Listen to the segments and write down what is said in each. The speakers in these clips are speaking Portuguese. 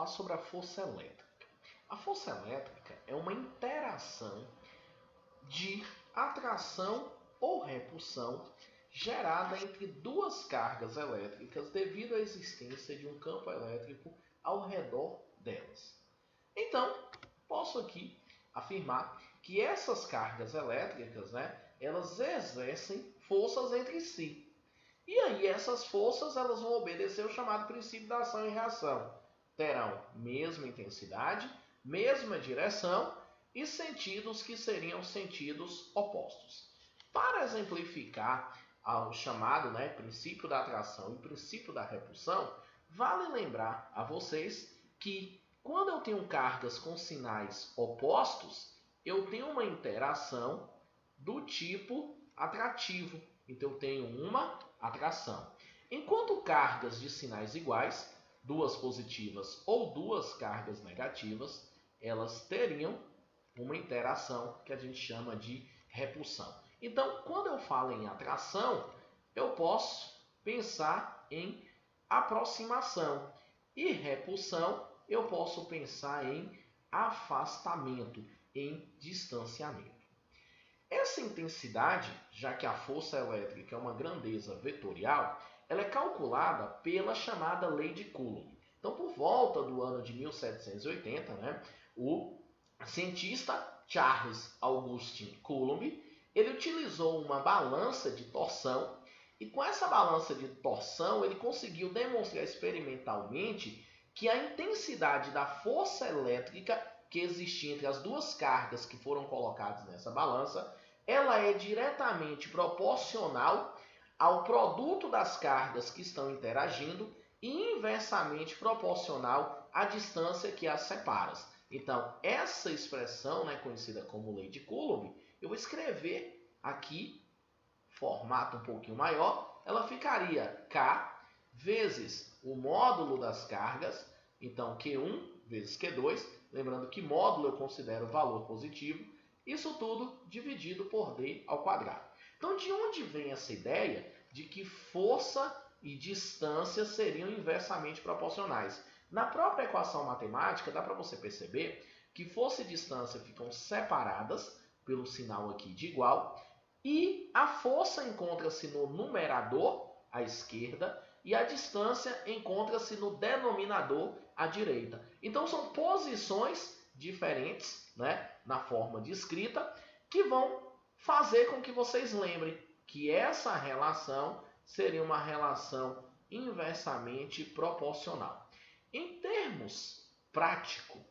falar sobre a força elétrica. A força elétrica é uma interação de atração ou repulsão gerada entre duas cargas elétricas devido à existência de um campo elétrico ao redor delas. Então, posso aqui afirmar que essas cargas elétricas, elas exercem forças entre si. E aí essas forças elas vão obedecer o chamado princípio da ação e reação. Terão mesma intensidade, mesma direção e sentidos que seriam sentidos opostos. Para exemplificar o chamado princípio da atração e princípio da repulsão, vale lembrar a vocês que quando eu tenho cargas com sinais opostos, eu tenho uma interação do tipo atrativo. Então eu tenho uma atração. Enquanto cargas de sinais iguais, duas positivas ou duas cargas negativas, elas teriam uma interação que a gente chama de repulsão. Então, quando eu falo em atração, eu posso pensar em aproximação. E repulsão, eu posso pensar em afastamento, em distanciamento. Essa intensidade, já que a força elétrica é uma grandeza vetorial, ela é calculada pela chamada lei de Coulomb. Então, por volta do ano de 1780, o cientista Charles Augustin Coulomb, ele utilizou uma balança de torção e com essa balança de torção ele conseguiu demonstrar experimentalmente que a intensidade da força elétrica que existia entre as duas cargas que foram colocadas nessa balança, ela é diretamente proporcional ao produto das cargas que estão interagindo e inversamente proporcional à distância que as separa. Então, essa expressão, conhecida como lei de Coulomb, eu vou escrever aqui, formato um pouquinho maior, ela ficaria K vezes o módulo das cargas, então Q1 vezes Q2, lembrando que módulo eu considero valor positivo, isso tudo dividido por D ao quadrado. Então, de onde vem essa ideia de que força e distância seriam inversamente proporcionais? Na própria equação matemática, dá para você perceber que força e distância ficam separadas pelo sinal aqui de igual, e a força encontra-se no numerador, à esquerda, e a distância encontra-se no denominador, à direita. Então, são posições diferentes, na forma de escrita, que vão fazer com que vocês lembrem que essa relação seria uma relação inversamente proporcional. Em termos práticos,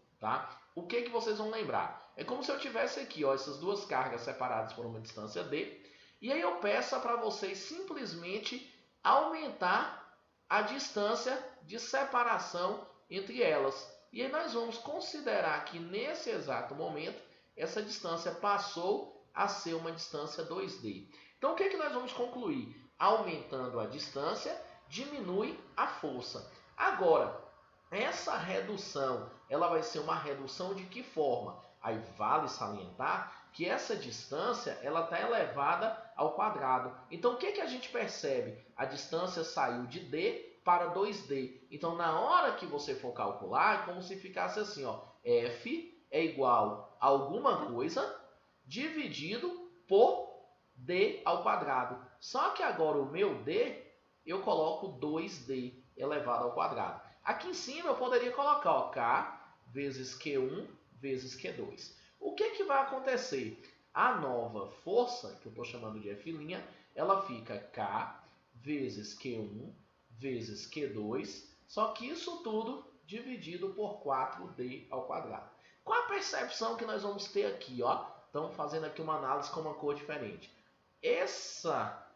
o que vocês vão lembrar? É como se eu tivesse aqui essas duas cargas separadas por uma distância D, e aí eu peço para vocês simplesmente aumentar a distância de separação entre elas. E aí nós vamos considerar que nesse exato momento, essa distância passou a ser uma distância 2D. Então o que nós vamos concluir? Aumentando a distância, diminui a força. Agora, essa redução, ela vai ser uma redução de que forma? Aí vale salientar que essa distância ela está elevada ao quadrado. Então o que a gente percebe? A distância saiu de D para 2D. Então na hora que você for calcular, é como se ficasse assim, F é igual a alguma coisa dividido por D ao quadrado. Só que agora o meu D, eu coloco 2D elevado ao quadrado. Aqui em cima eu poderia colocar K vezes Q1 vezes Q2. O que vai acontecer? A nova força, que eu estou chamando de F', ela fica K vezes Q1 vezes Q2, só que isso tudo dividido por 4D ao quadrado. Qual a percepção que nós vamos ter aqui? Estamos fazendo aqui uma análise com uma cor diferente. Essa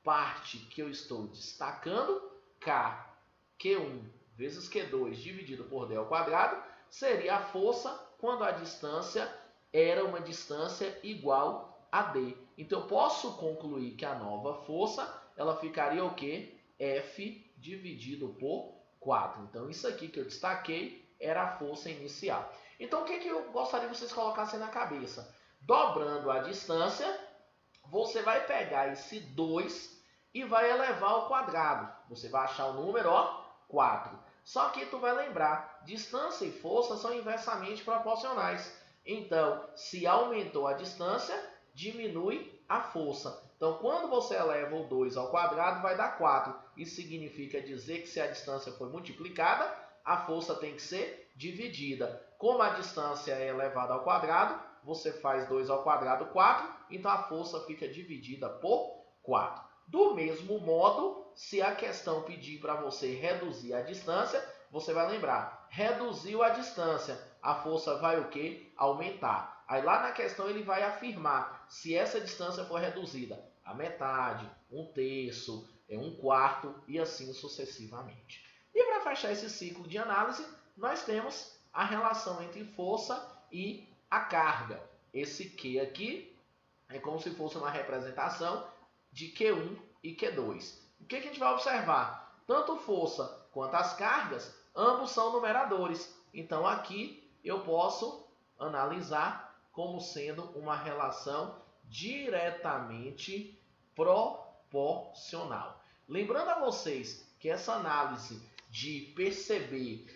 parte que eu estou destacando, K, Q1 vezes Q2 dividido por D ao quadrado, seria a força quando a distância era uma distância igual a D. Então, eu posso concluir que a nova força, ela ficaria o quê? F dividido por 4. Então, isso aqui que eu destaquei era a força inicial. Então, o que eu gostaria que vocês colocassem na cabeça? Dobrando a distância, você vai pegar esse 2 e vai elevar ao quadrado. Você vai achar o número 4. Só que tu vai lembrar, distância e força são inversamente proporcionais. Então, se aumentou a distância, diminui a força. Então, quando você eleva o 2 ao quadrado, vai dar 4. Isso significa dizer que se a distância for multiplicada, a força tem que ser dividida. Como a distância é elevada ao quadrado, você faz 2 ao quadrado, 4. Então, a força fica dividida por 4. Do mesmo modo, se a questão pedir para você reduzir a distância, você vai lembrar, reduziu a distância, a força vai o quê? Aumentar. Aí lá na questão ele vai afirmar se essa distância for reduzida a metade, 1/3, 1/4 e assim sucessivamente. E para fechar esse ciclo de análise, nós temos a relação entre força e a carga. Esse Q aqui é como se fosse uma representação de Q1 e Q2. O que a gente vai observar? Tanto força quanto as cargas, ambos são numeradores. Então aqui eu posso analisar como sendo uma relação diretamente proporcional. Lembrando a vocês que essa análise de perceber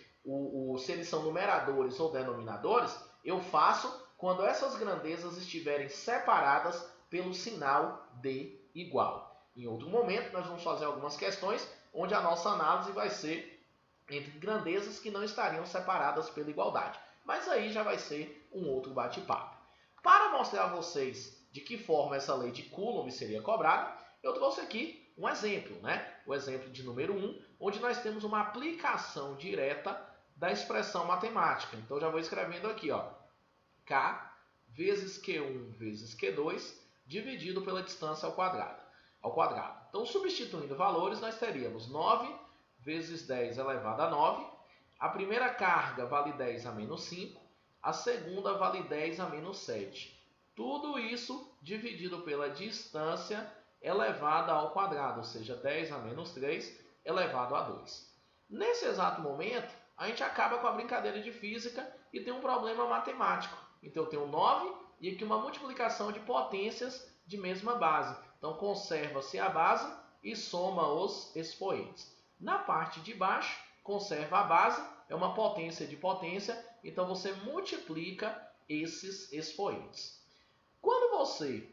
se eles são numeradores ou denominadores, eu faço quando essas grandezas estiverem separadas pelo sinal de igual. Em outro momento, nós vamos fazer algumas questões onde a nossa análise vai ser entre grandezas que não estariam separadas pela igualdade. Mas aí já vai ser um outro bate-papo. Para mostrar a vocês de que forma essa lei de Coulomb seria cobrada, eu trouxe aqui um exemplo, né? O exemplo de número 1, onde nós temos uma aplicação direta da expressão matemática. Então, já vou escrevendo aqui, ó, K vezes Q1 vezes Q2 dividido pela distância ao quadrado. Então, substituindo valores, nós teríamos 9 vezes 10 elevado a 9. A primeira carga vale 10 a menos 5. A segunda vale 10 a menos 7. Tudo isso dividido pela distância elevada ao quadrado, ou seja, 10 a menos 3 elevado a 2. Nesse exato momento, a gente acaba com a brincadeira de física e tem um problema matemático. Então, eu tenho 9 e aqui uma multiplicação de potências de mesma base. Então, conserva-se a base e soma os expoentes. Na parte de baixo, conserva a base, é uma potência de potência, então você multiplica esses expoentes. Quando você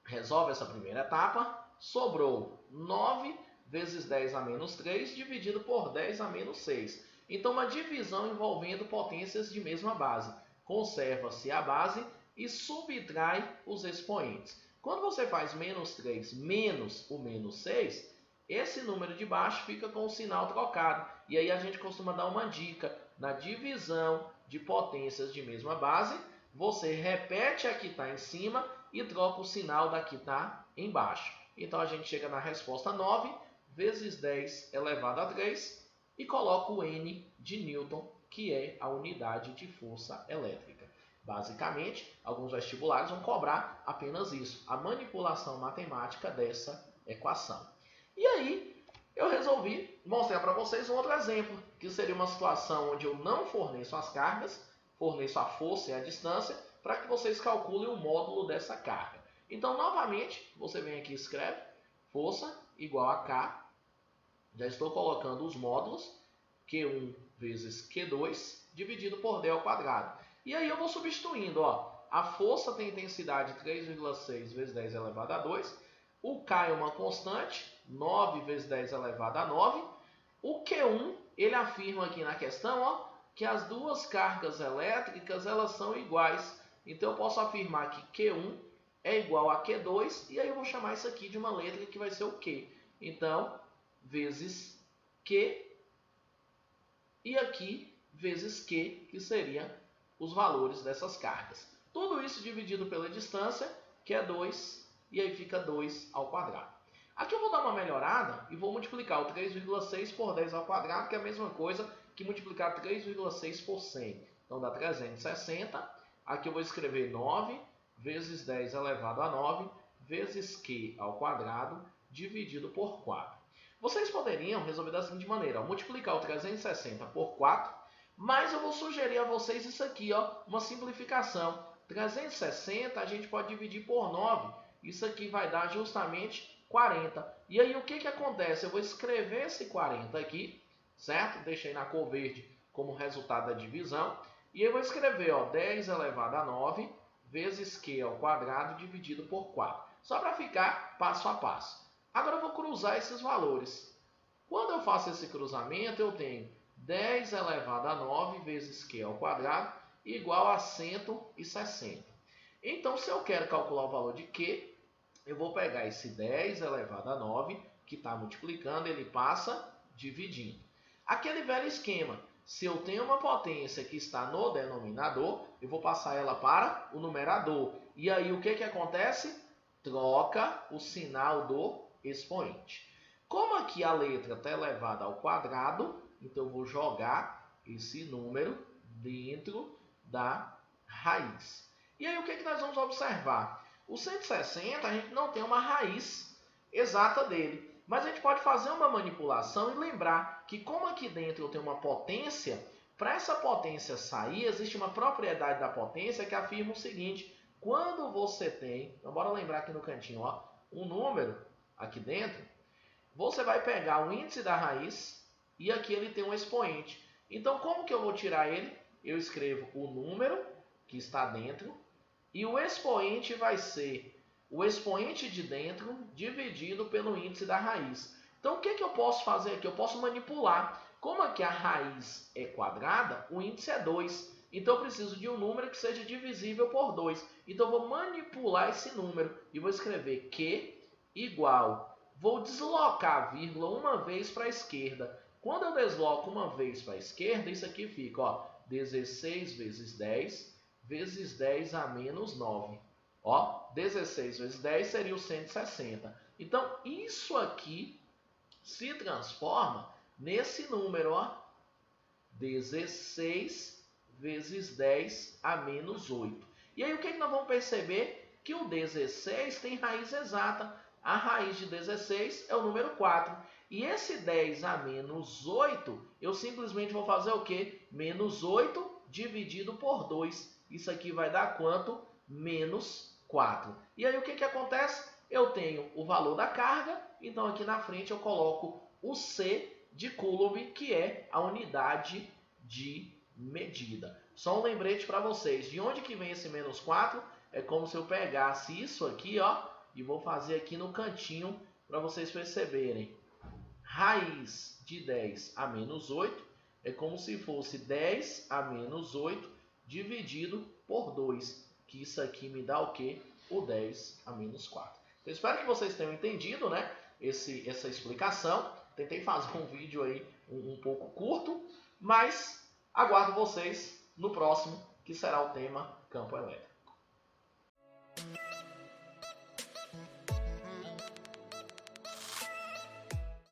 resolve essa primeira etapa, sobrou 9 vezes 10 a menos 3 dividido por 10 a menos 6. Então, uma divisão envolvendo potências de mesma base. Conserva-se a base e subtrai os expoentes. Quando você faz menos 3 menos o menos 6, esse número de baixo fica com o sinal trocado. E aí a gente costuma dar uma dica. Na divisão de potências de mesma base, você repete a que está em cima e troca o sinal da que está embaixo. Então a gente chega na resposta 9 vezes 10 elevado a 3 e coloca o N de Newton, que é a unidade de força elétrica. Basicamente, alguns vestibulares vão cobrar apenas isso, a manipulação matemática dessa equação. E aí, eu resolvi mostrar para vocês um outro exemplo, que seria uma situação onde eu não forneço as cargas, forneço a força e a distância, para que vocês calculem o módulo dessa carga. Então, novamente, você vem aqui e escreve força igual a K. Já estou colocando os módulos, Q1 vezes Q2, dividido por D ao quadrado. E aí eu vou substituindo, ó. A força tem intensidade 3,6 vezes 10 elevado a 2. O K é uma constante, 9 vezes 10 elevado a 9. O Q1, ele afirma aqui na questão, ó, que as duas cargas elétricas elas são iguais. Então eu posso afirmar que Q1 é igual a Q2, e aí eu vou chamar isso aqui de uma letra que vai ser o Q. Então, vezes Q, e aqui vezes Q, que seria os valores dessas cargas. Tudo isso dividido pela distância, que é 2, e aí fica 2 ao quadrado. Aqui eu vou dar uma melhorada e vou multiplicar o 3,6 por 10 ao quadrado, que é a mesma coisa que multiplicar 3,6 por 100. Então dá 360. Aqui eu vou escrever 9 vezes 10 elevado a 9 vezes Q ao quadrado dividido por 4. Vocês poderiam resolver da seguinte maneira, ó, multiplicar o 360 por 4, mas eu vou sugerir a vocês isso aqui, ó, uma simplificação. 360 a gente pode dividir por 9, isso aqui vai dar justamente 40. E aí o que acontece? Eu vou escrever esse 40 aqui, certo? Deixei na cor verde como resultado da divisão. E eu vou escrever, ó, 10 elevado a 9 vezes Q ao quadrado dividido por 4. Só para ficar passo a passo. Agora eu vou cruzar esses valores. Quando eu faço esse cruzamento, eu tenho 10 elevado a 9 vezes Q ao quadrado igual a 160. Então, se eu quero calcular o valor de Q, eu vou pegar esse 10 elevado a 9, que está multiplicando, ele passa dividindo. Aquele velho esquema, se eu tenho uma potência que está no denominador, eu vou passar ela para o numerador. E aí o que acontece? Troca o sinal do expoente. Como aqui a letra está elevada ao quadrado, então eu vou jogar esse número dentro da raiz. E aí o que nós vamos observar? O 160 a gente não tem uma raiz exata dele, mas a gente pode fazer uma manipulação e lembrar que como aqui dentro eu tenho uma potência, para essa potência sair, existe uma propriedade da potência que afirma o seguinte: quando você tem, então bora lembrar aqui no cantinho, ó, um número aqui dentro, você vai pegar o índice da raiz e aqui ele tem um expoente. Então como que eu vou tirar ele? Eu escrevo o número que está dentro e o expoente vai ser o expoente de dentro dividido pelo índice da raiz. Então o que eu posso fazer aqui? Eu posso manipular. Como aqui a raiz é quadrada, o índice é 2. Então eu preciso de um número que seja divisível por 2. Então eu vou manipular esse número e vou escrever Q igual. Vou deslocar a vírgula uma vez para a esquerda. Quando eu desloco uma vez para a esquerda, isso aqui fica, ó, 16 vezes 10 vezes 10 a menos 9. Ó, 16 vezes 10 seria o 160. Então, isso aqui se transforma nesse número, ó, 16 vezes 10 a menos 8. E aí, o que nós vamos perceber? Que o 16 tem raiz exata. A raiz de 16 é o número 4. E esse 10 a menos 8, eu simplesmente vou fazer o quê? Menos 8 dividido por 2. Isso aqui vai dar quanto? Menos 4. E aí o que acontece? Eu tenho o valor da carga, então aqui na frente eu coloco o C de Coulomb, que é a unidade de medida. Só um lembrete para vocês, de onde que vem esse menos 4? É como se eu pegasse isso aqui, ó, e vou fazer aqui no cantinho para vocês perceberem. Raiz de 10 a menos 8 é como se fosse 10 a menos 8 dividido por 2, que isso aqui me dá o quê? O 10 a menos 4. Então, espero que vocês tenham entendido, né, essa explicação. Tentei fazer um vídeo aí um pouco curto, mas aguardo vocês no próximo, que será o tema campo elétrico.